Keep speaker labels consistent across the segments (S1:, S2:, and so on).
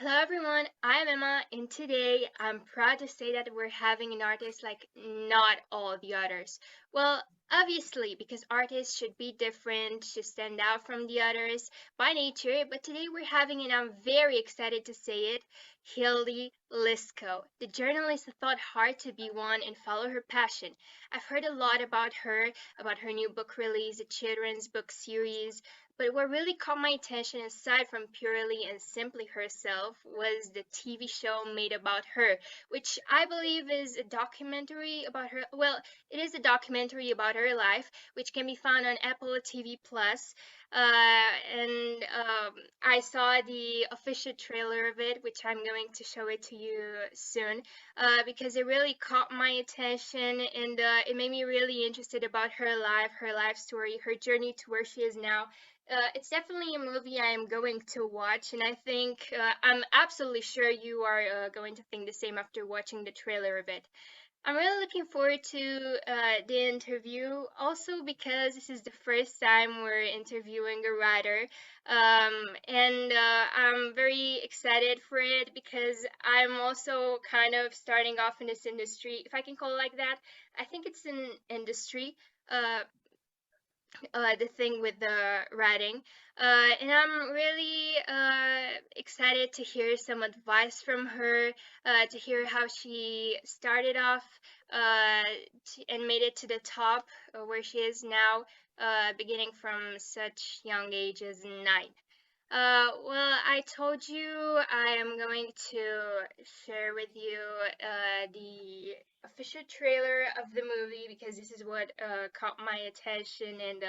S1: Hello everyone, I'm Emma, and today I'm proud to say that we're having an artist like not all the others. Well, obviously, because artists should be different, should stand out from the others by nature, but today we're having, and I'm very excited to say it, Hilde Lisco, the journalist who thought hard to be one and follow her passion. I've heard a lot about her new book release, a children's book series, but what really caught my attention, aside from purely and simply herself, was the TV show made about her, which I believe is a documentary about her. Well, it is a documentary about her life, which can be found on Apple TV Plus. And I saw the official trailer of it, which I'm going to show it to you soon, because it really caught my attention and it made me really interested about her life story, her journey to where she is now. It's definitely a movie I am going to watch, and I think I'm absolutely sure you are going to think the same after watching the trailer of it. I'm really looking forward to the interview, also because this is the first time we're interviewing a writer, and I'm very excited for it because I'm also kind of starting off in this industry, if I can call it like that. I think it's an industry. Uh, the thing with the writing. And I'm really excited to hear some advice from her, to hear how she started off and made it to the top where she is now, beginning from such young age as 9. Well, I told you I am going to share with you the official trailer of the movie because this is what caught my attention and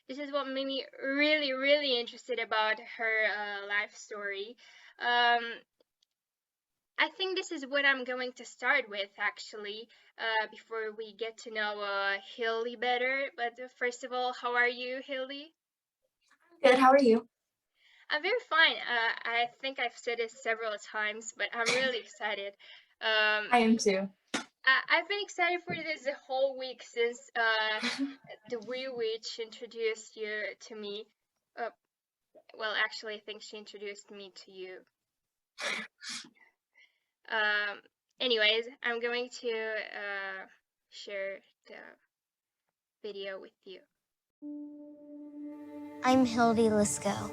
S1: this is what made me really, really interested about her life story. Um, I think this is what I'm going to start with actually, before we get to know Hildy better. But first of all, how are you, Hildy?
S2: Good, how are you?
S1: I'm very fine. I think I've said it several times, but I'm really excited. Um,
S2: I am too.
S1: I've been excited for this the whole week since the Wee Witch introduced you to me. Uh, well, actually, I think she introduced me to you. Um, anyways, I'm going to share the video with you.
S3: I'm Hildy Lisco,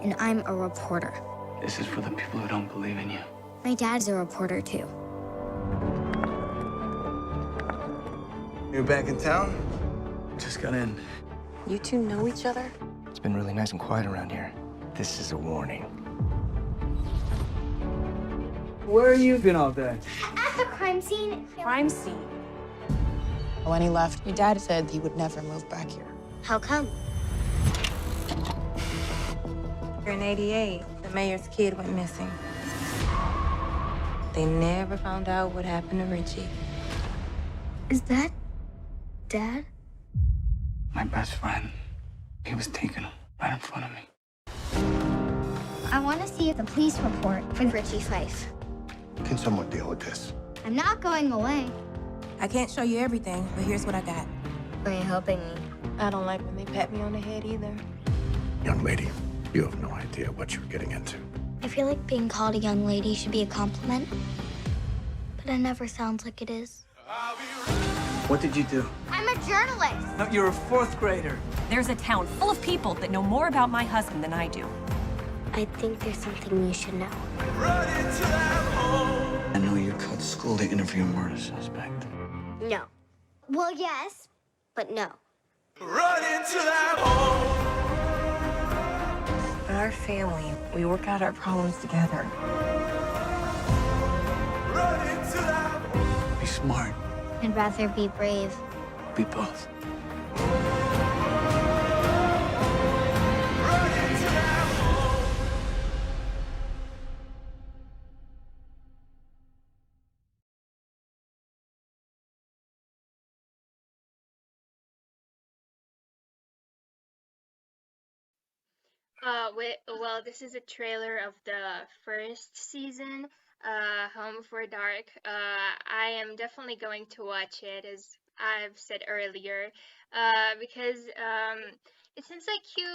S3: and I'm a reporter.
S4: This is for the people who don't believe in you.
S3: My dad's a reporter, too.
S5: You're back in town?
S4: Just got in.
S6: You two know each other?
S5: It's been really nice and quiet around here. This is a warning.
S7: Where you been all day?
S3: At the crime scene.
S6: Crime scene. When he left, your dad said he would never move back here.
S3: How come?
S8: In '88, the mayor's kid went missing. They never found out what happened to Richie.
S3: Is that Dad?
S4: My best friend, he was taken right in front of me.
S3: I want to see the police report for Richie Fife.
S5: Can someone deal with this?
S3: I'm not going away.
S6: I can't show you everything, but here's what I got.
S3: Are you helping me?
S8: I don't like when they pat me on the head either.
S5: Young lady, you have no idea what you're getting into.
S3: I feel like being called a young lady should be a compliment, but it never sounds like it is.
S7: What did you do?
S3: I'm a journalist.
S7: No, you're a fourth grader.
S9: There's a town full of people that know more about my husband than I do.
S3: I think there's something you should know.
S4: I know you called school to interview a murder suspect.
S3: No. Well, yes, but no.
S8: In our family, we work out our problems together.
S4: Be smart.
S3: I'd rather be brave.
S4: Be both.
S1: Well, this is a trailer of the first season, Home Before Dark. I am definitely going to watch it, as I've said earlier, because it seems like you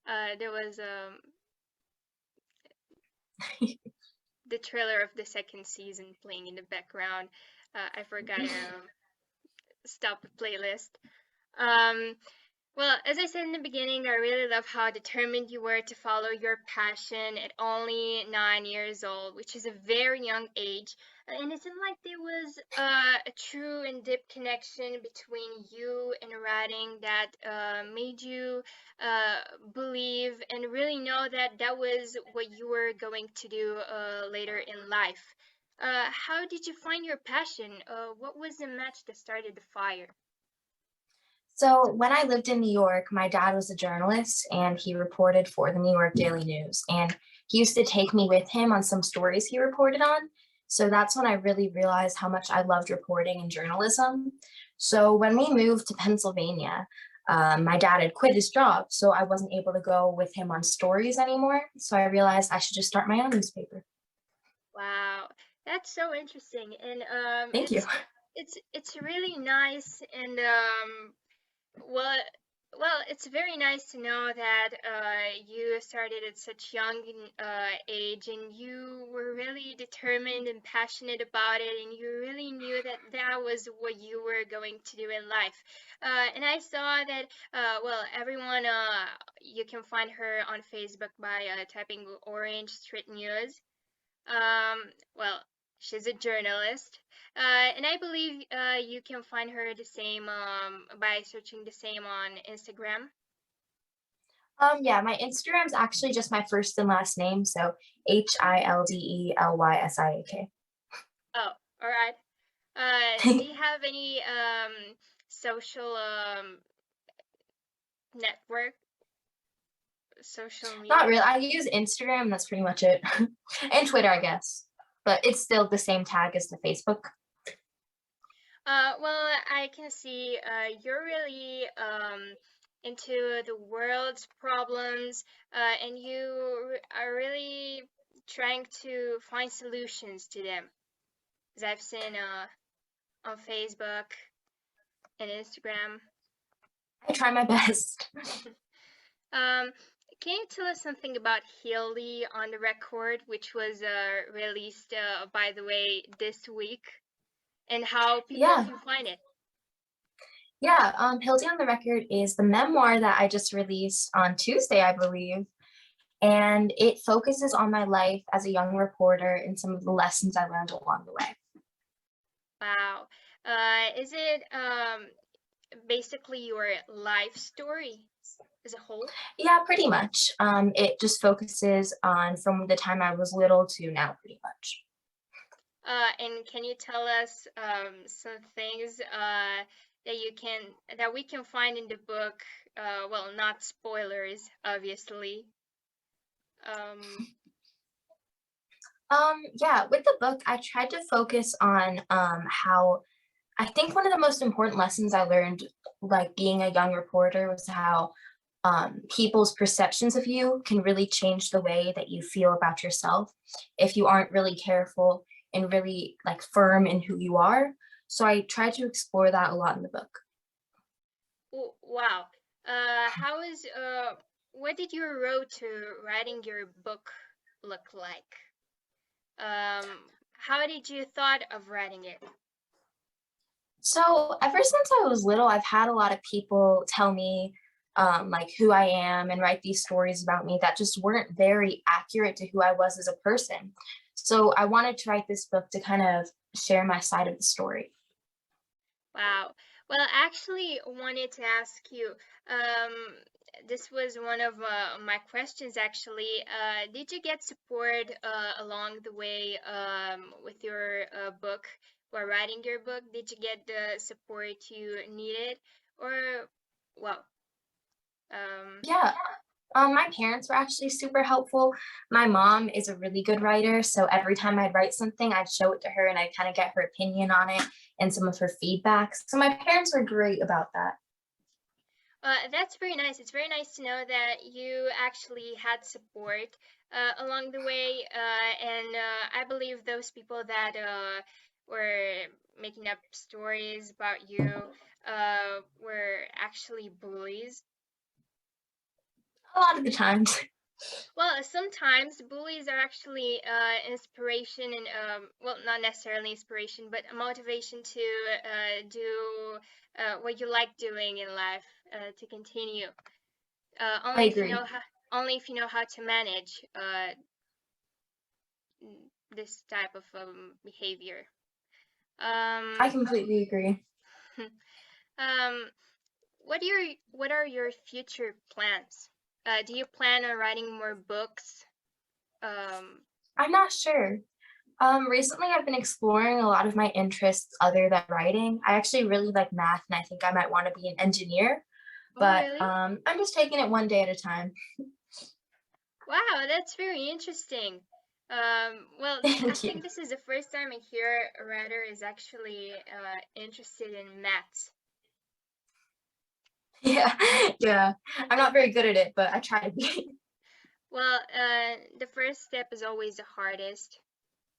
S1: Uh, there was the trailer of the second season playing in the background. I forgot to stop the playlist. Um, Well, as I said in the beginning, I really love how determined you were to follow your passion at only 9 years old, which is a very young age. And it seemed like there was a true and deep connection between you and writing that made you believe and really know that that was what you were going to do later in life. How did you find your passion? What was the match that started the fire?
S2: So when I lived in New York, my dad was a journalist and he reported for the New York Daily News. And he used to take me with him on some stories he reported on. So that's when I really realized how much I loved reporting and journalism. So when we moved to Pennsylvania, my dad had quit his job, so I wasn't able to go with him on stories anymore. So I realized I should just start my own newspaper.
S1: Wow, that's so interesting, and
S2: Thank you.
S1: it's really nice, and well, it's very nice to know that you started at such young age, and you were really determined and passionate about it, and you really knew that that was what you were going to do in life. And I saw that, everyone, you can find her on Facebook by typing Orange Street News. Well, she's a journalist, and I believe you can find her the same by searching the same on Instagram.
S2: Yeah, my Instagram's actually just my first and last name, so HILDELYSIAK.
S1: Oh, all right. Do you have any social network, social
S2: Not
S1: media?
S2: really. I use Instagram, that's pretty much it. And Twitter, I guess. But it's still the same tag as the Facebook.
S1: Well, I can see you're really into the world's problems, and you are really trying to find solutions to them. As I've seen on Facebook and Instagram.
S2: I try my best.
S1: Um, can you tell us something about Hilde On The Record, which was released, by the way, this week, and how people
S2: Yeah.
S1: can find it?
S2: Yeah, Hilde on the Record is the memoir that I just released on Tuesday, I believe. And it focuses on my life as a young reporter and some of the lessons I learned along the way.
S1: Wow. Is it basically your life story as a whole?
S2: Yeah, pretty much. It just focuses on from the time I was little to now, pretty much.
S1: And can you tell us some things that we can find in the book? Well, not spoilers, obviously.
S2: Yeah, with the book, I tried to focus on how I think one of the most important lessons I learned, like being a young reporter, was how people's perceptions of you can really change the way that you feel about yourself if you aren't really careful and really like firm in who you are. So I tried to explore that a lot in the book.
S1: Wow. What did your road to writing your book look like? How did you thought of writing it?
S2: So ever since I was little, I've had a lot of people tell me like who I am and write these stories about me that just weren't very accurate to who I was as a person. So I wanted to write this book to kind of share my side of the story.
S1: Wow. Well, I actually wanted to ask you, this was one of my questions actually. Did you get support along the way with your book or writing your book? Did you get the support you needed? Or, well,
S2: Yeah. My parents were actually super helpful. My mom is a really good writer, so every time I'd write something, I'd show it to her and I'd kind of get her opinion on it and some of her feedback. So my parents were great about that.
S1: That's very nice. It's very nice to know that you actually had support along the way, and I believe those people that were making up stories about you were actually bullies?
S2: A lot of the times.
S1: Well, sometimes bullies are actually inspiration and well, not necessarily inspiration, but a motivation to do what you like doing in life, to continue.
S2: I
S1: Only if you
S2: agree.
S1: know how to manage this type of behavior.
S2: I completely agree.
S1: Um, what are your future plans? Do you plan on writing more books?
S2: I'm not sure. Recently I've been exploring a lot of my interests other than writing. I actually really like math and I think I might want to be an engineer,
S1: Oh,
S2: but
S1: really?
S2: I'm just taking it one day at a time.
S1: Wow, that's very interesting. Well, I
S2: Thank you.
S1: think this is the first time I hear a writer is actually interested in maths.
S2: Yeah, yeah. I'm not very good at it, but I try to be.
S1: Well, the first step is always the hardest,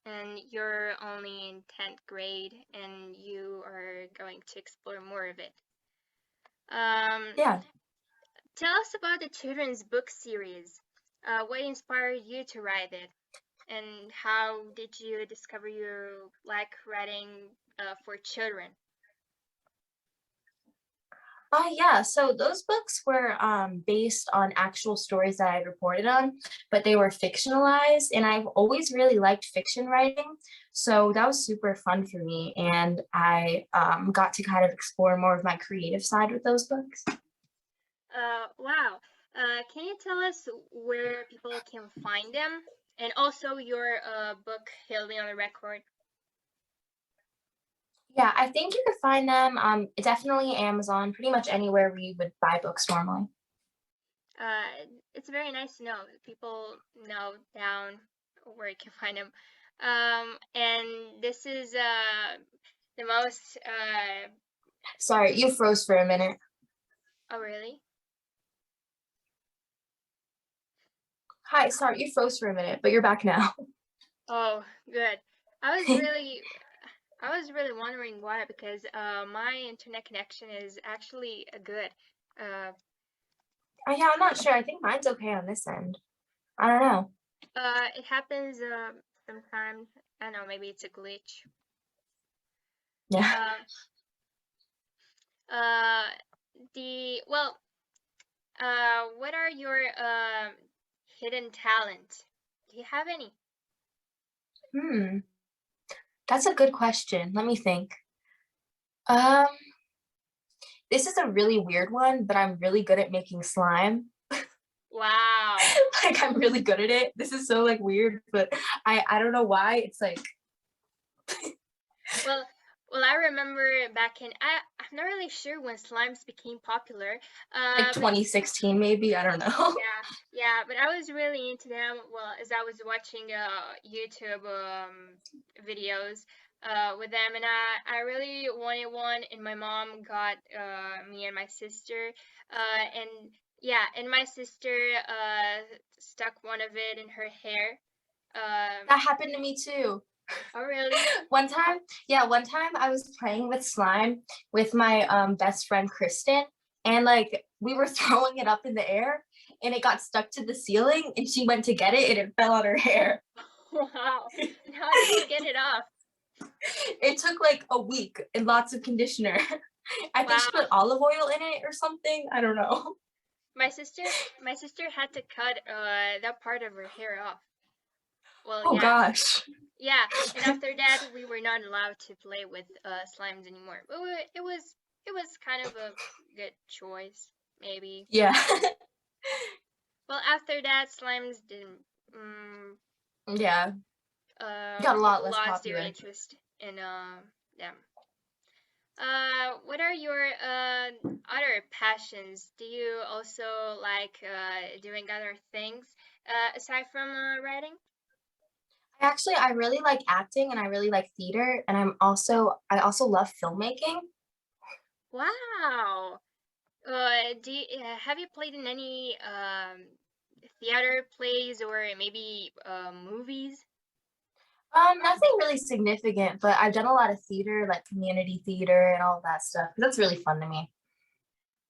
S1: and you're only in 10th grade, and you are going to explore more of it.
S2: Yeah.
S1: Tell us about the children's book series. What inspired you to write it, and how did you discover you like writing for children?
S2: Yeah, so those books were based on actual stories that I had reported on, but they were fictionalized, and I've always really liked fiction writing. So that was super fun for me, and I got to kind of explore more of my creative side with those books.
S1: Wow. Can you tell us where people can find them? And also your book, Hilde On The Record.
S2: Yeah, I think you could find them definitely Amazon, pretty much anywhere where you would buy books normally.
S1: It's very nice to know people know down where you can find them. And this is the most.
S2: Sorry, you froze for a minute.
S1: Oh, really?
S2: Hi, sorry, you froze for a minute, but you're back now.
S1: Oh, good. I was really I was really wondering why, because my internet connection is actually good. Uh,
S2: Yeah, I'm not sure. I think mine's okay on this end. I don't know.
S1: it happens sometimes. I don't know, maybe it's a glitch.
S2: Yeah.
S1: Uh, the well, what are your hidden talents? Do you have any?
S2: Hmm. That's a good question. Let me think. Um, this is a really weird one, but I'm really good at making slime.
S1: Wow.
S2: Like I'm really good at it. This is so like weird, but I don't know why. It's like
S1: Well, I remember back in I'm not really sure when slimes became popular.
S2: like
S1: But
S2: 2016 maybe. I don't know.
S1: yeah, but I was really into them. Well, as I was watching YouTube videos with them, and I really wanted one, and my mom got me and my sister, and yeah, and my sister stuck one of it in her hair.
S2: That happened to me too.
S1: Oh, really?
S2: One time I was playing with slime with my best friend Kristen, and like we were throwing it up in the air and it got stuck to the ceiling and she went to get it and it fell on her hair.
S1: Wow. And how did you get it off?
S2: It took like a week and lots of conditioner. I think
S1: Wow.
S2: she put olive oil in it or something. I don't know.
S1: My sister had to cut that part of her hair off. Well,
S2: Oh
S1: yeah.
S2: gosh.
S1: Yeah, and after that we were not allowed to play with slimes anymore. But it was kind of a good choice, maybe.
S2: Yeah.
S1: Well, after that slimes didn't
S2: Yeah. Got a lot
S1: people
S2: less
S1: lost their
S2: popular.
S1: interest in them. What are your other passions? Do you also like doing other things aside from writing?
S2: I really like acting and I really like theater and I also love filmmaking.
S1: Wow. Have you played in any theater plays or maybe movies?
S2: Nothing really significant, but I've done a lot of theater, like community theater and all of that stuff. That's really fun to me.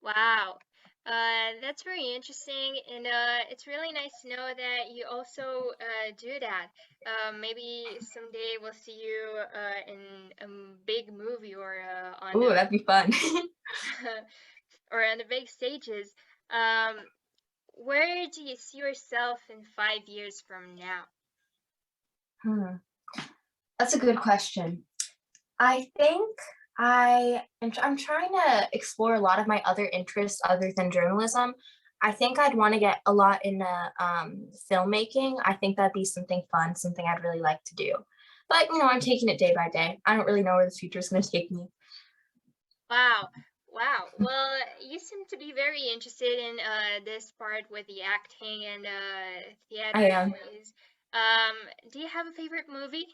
S1: Wow. That's very interesting, and it's really nice to know that you also do that. Maybe someday we'll see you in a big movie or on
S2: Ooh, that'd be fun.
S1: or on the big stages. Um, where do you see yourself in 5 years from now?
S2: Hmm. That's a good question. I think I'm trying to explore a lot of my other interests other than journalism. I think I'd want to get a lot into filmmaking. I think that'd be something fun, something I'd really like to do. But I'm taking it day by day. I don't really know where the future is going to take me.
S1: Wow. Wow. Well, you seem to be very interested in this part with the acting and
S2: I
S1: theater
S2: am.
S1: plays. Do you have a favorite movie?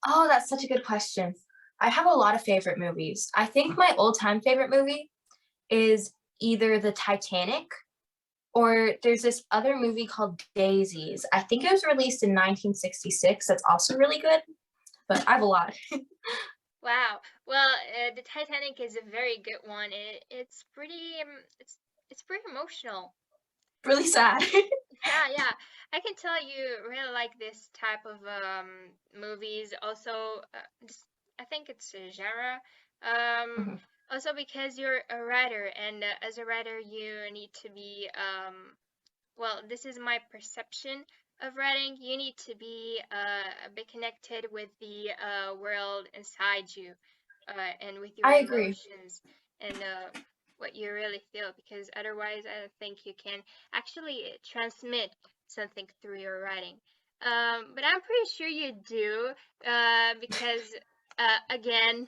S2: Oh, that's such a good question. I have a lot of favorite movies. I think my all-time favorite movie is either The Titanic or there's this other movie called Daisies. I think it was released in 1966. That's also really good, but I have a lot.
S1: Wow. Well, the Titanic is a very good one. It's pretty it's pretty emotional.
S2: Really sad.
S1: Yeah, yeah. I can tell you really like this type of movies. Also, I think it's a genre. Um,
S2: Mhm.
S1: Also because you're a writer, and as a writer, you need to be well, this is my perception of writing. You need to be a bit connected with the world inside you, and with your
S2: I agree.
S1: emotions and what you really feel, because otherwise, I don't think you can actually transmit something through your writing. But I'm pretty sure you do, because again,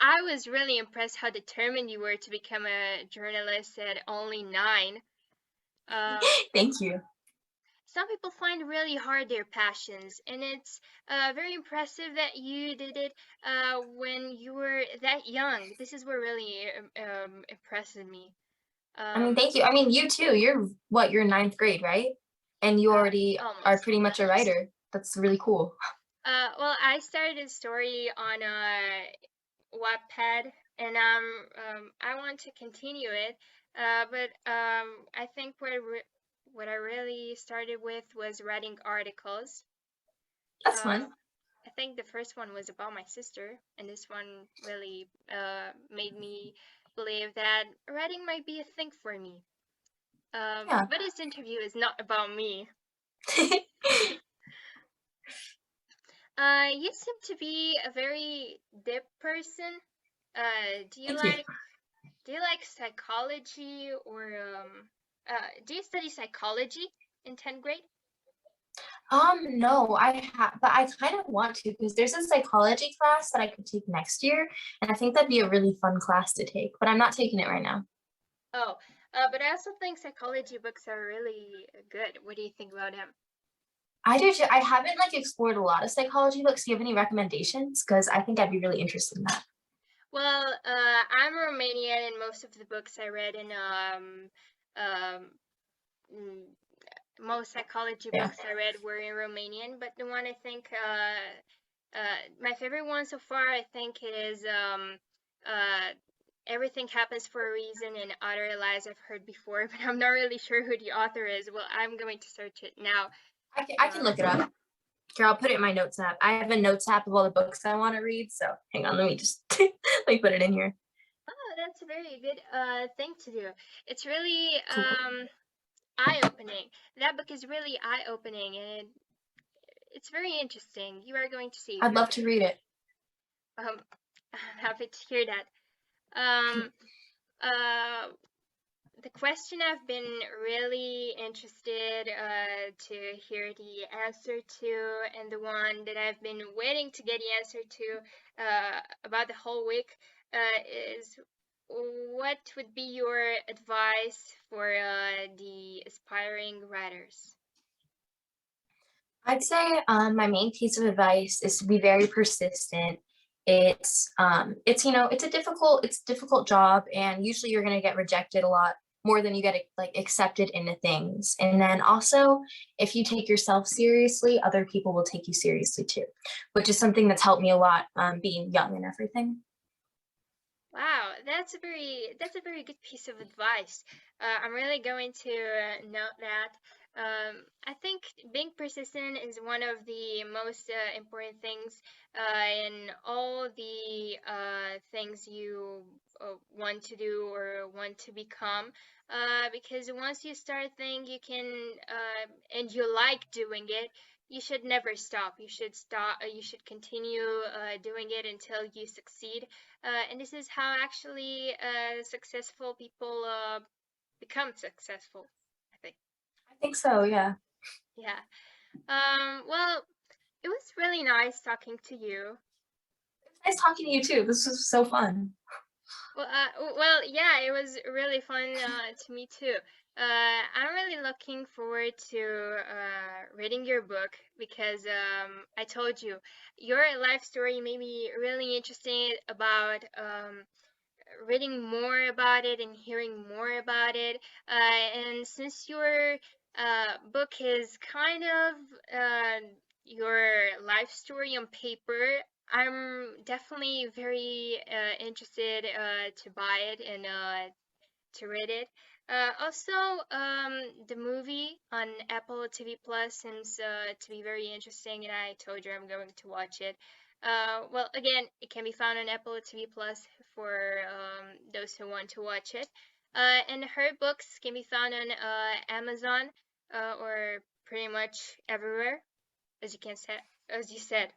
S1: I was really impressed how determined you were to become a journalist at only 9. Um,
S2: Thank you.
S1: some people find really hard their passions, and it's very impressive that you did it when you were that young. This is what really impresses me.
S2: I mean,
S1: Um,
S2: thank you. I mean, you too. You're ninth grade, right? And you already are
S1: Almost.
S2: pretty much a writer. That's really cool.
S1: Well, I started a story on Wattpad, and I want to continue it. But I think what I really started with was writing articles.
S2: That's
S1: Uh,
S2: fun.
S1: I think the first one was about my sister, and this one really made me believe that writing might be a thing for me.
S2: Yeah.
S1: But this interview is not about me. You seem to be a very deep person. Do you
S2: Thank you.
S1: like psychology, or do you study psychology in 10th grade?
S2: No, but I kind of want to because there's a psychology class that I could take next year, and I think that'd be a really fun class to take, but I'm not taking it right now.
S1: Oh, but I also think psychology books are really good. What do you think about them?
S2: I do too. I haven't like explored a lot of psychology books. Do you have any recommendations? Because I think I'd be really interested in that.
S1: Well, I'm Romanian, and most of the books I read in um, mm, most psychology
S2: Yeah.
S1: books I read were in Romanian. But the one I think my favorite one so far, I think it is Everything Happens for a Reason and Other Lies I've Heard Before, but I'm not really sure who the author is. Well, I'm going to search it now.
S2: I can look it up. Here, I'll put it in my notes app. I have a notes app of all the books I want to read. So hang on, let me just let me put it in here.
S1: Oh, that's a very good thing to do. It's really
S2: Cool.
S1: eye-opening. That book is really eye-opening, and it's very interesting. You are going to see if
S2: I'd
S1: you're
S2: love to read it.
S1: um I'm happy to hear that. Um uh the question I've been really interested to hear the answer to, and the one that I've been waiting to get the answer to about the whole week, is what would be your advice for the aspiring writers?
S2: I'd say my main piece of advice is to be very persistent. It's it's a difficult job, and usually you're gonna get rejected a lot. more than you get like accepted into things. And then also, if you take yourself seriously, other people will take you seriously too, which is something that's helped me a lot, being young and everything.
S1: Wow, that's a very good piece of advice. I'm really going to note that. I think being persistent is one of the most important things in all the things you want to do or want to become. Because once you start a thing, you can and you like doing it, you should never stop. You should stop. You should continue doing it until you succeed. And this is how actually successful people become successful, I think.
S2: I think so, yeah.
S1: Yeah. Well, it was really nice talking to you.
S2: Nice talking to you too. This was so fun.
S1: Well, yeah, it was really fun to me too. I'm really looking forward to reading your book because I told you your life story made me really interested about reading more about it and hearing more about it. And since your book is kind of your life story on paper, I'm definitely very interested to buy it and to read it. Also, the movie on Apple TV Plus seems to be very interesting, and I told you I'm going to watch it. Well, again, it can be found on Apple TV Plus for those who want to watch it. And her books can be found on Amazon or pretty much everywhere, as as you said.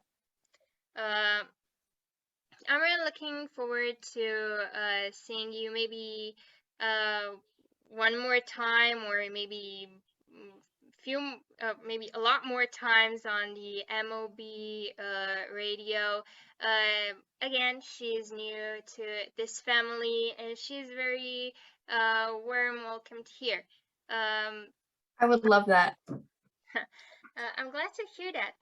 S1: Uh, I'm really looking forward to seeing you maybe uh, one more time, or maybe maybe a lot more times on the MOB radio. Again, she's new to this family, and she's very warm welcomed here. Um,
S2: I would love that.
S1: I'm glad to hear that.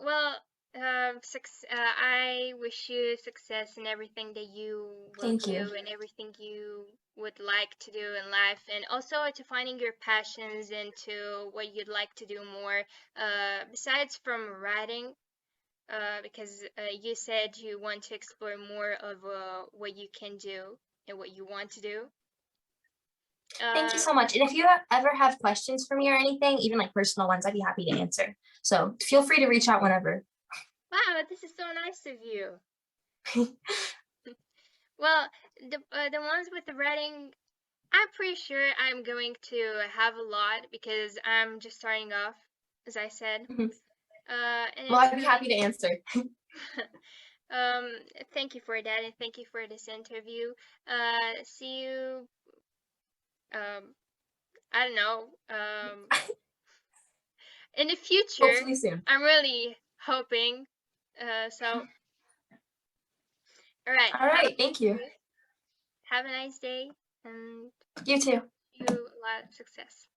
S1: Well, I wish you success in everything that you will
S2: Thank you.
S1: do and everything you would like to do in life, and also to finding your passions and to what you'd like to do more, besides from writing, because you said you want to explore more of what you can do and what you want to do.
S2: Thank you
S1: Uh,
S2: so much. And if you ever have questions for me or anything, even like personal ones, I'd be happy to answer. So feel free to reach out whenever.
S1: wow, this is so nice of you. Well, the ones with the writing, I'm pretty sure I'm going to have a lot because I'm just starting off, as I said.
S2: Mhm.
S1: And
S2: Well,
S1: it's
S2: I'd be
S1: really
S2: happy to answer.
S1: um thank you for that, and thank you for this interview. See you I don't know, in the future.
S2: Hopefully soon.
S1: I'm really hoping. So all right,
S2: All right. Thank you.
S1: have a nice day, and
S2: You too.
S1: you a lot of success.